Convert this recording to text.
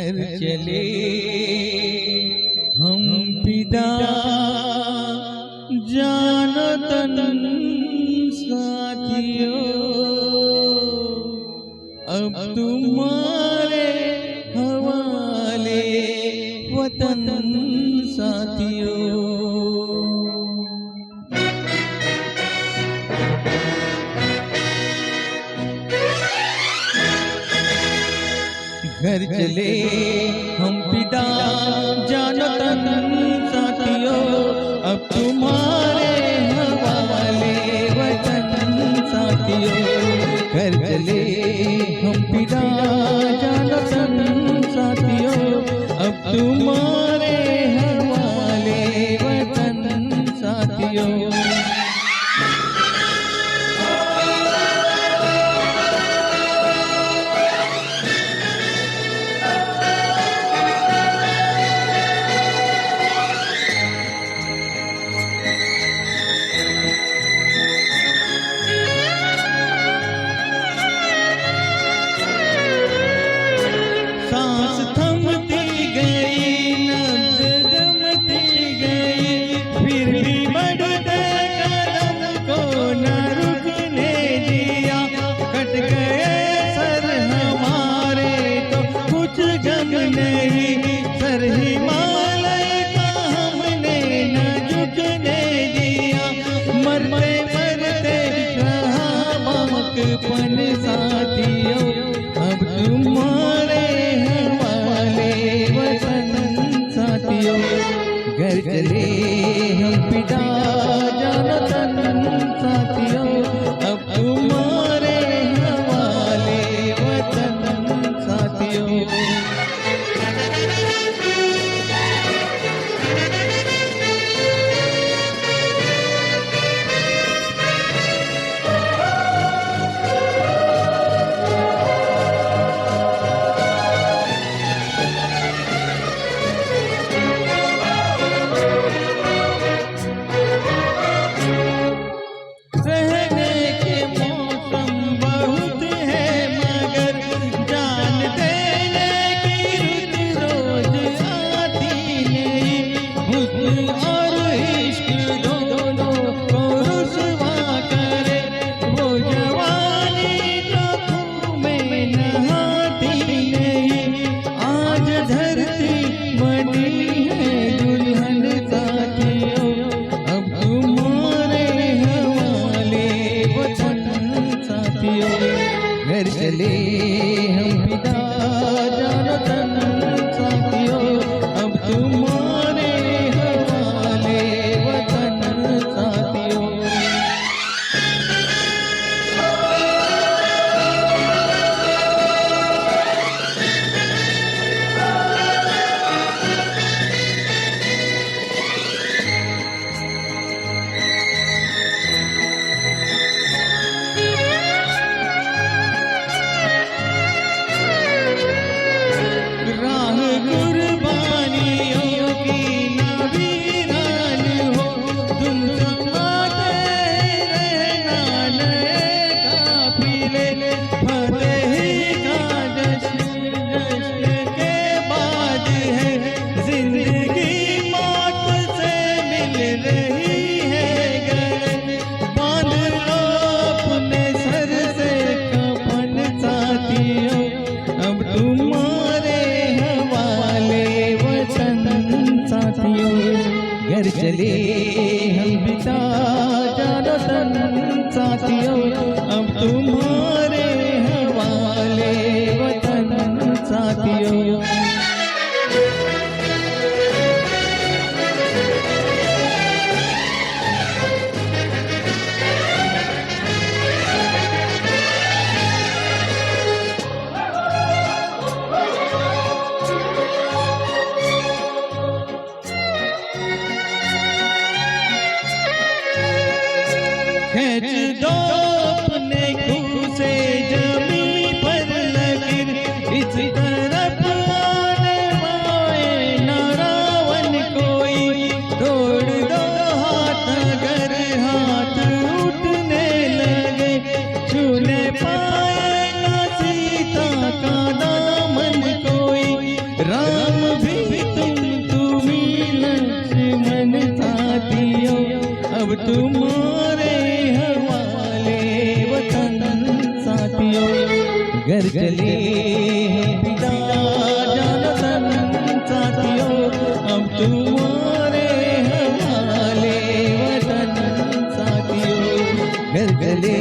घर चले हम पिता जानो तन साथियों, अब तुम्हारे हवाले वतन साथियों। घर चले हम पिता जानो तन साथियों, अब तुम्हारे हवाले वतन साथियों। घर चले हम पिता जानो तन साथियों, अब तुम्हारे हवाले वतन साथियों। सर हिमालय का हमने न झुकने दिया, मरते मरते रहा बाकपन साथियों, अब तुम्हारे हवाले वतन साथियों। घर चले हम पिता जानो तन साथियों, अब तुम्हारे हवाले वतन साथियों। घर चले हम पिता जानो तन साथियों, अब तुम्हारे हवाले वतन साथियों। घर चले हम पिता जानो तन साथियों, अब तुम्हारे हवाले वतन साथियों। खींच दो अपने खूह से जमीन पर लकीर, इस तरफ आने वाले न रावण कोई, तोड़ दो हाथ अगर हाथ उठने लगे, छूने पाए न सीता का दामन कोई। साथियों अब तुम्हारे हवाले वतन साथियों। घर चले हैं पिता जान तन साथियों अब तुम्हारे हवाले वतन साथियों। घर चले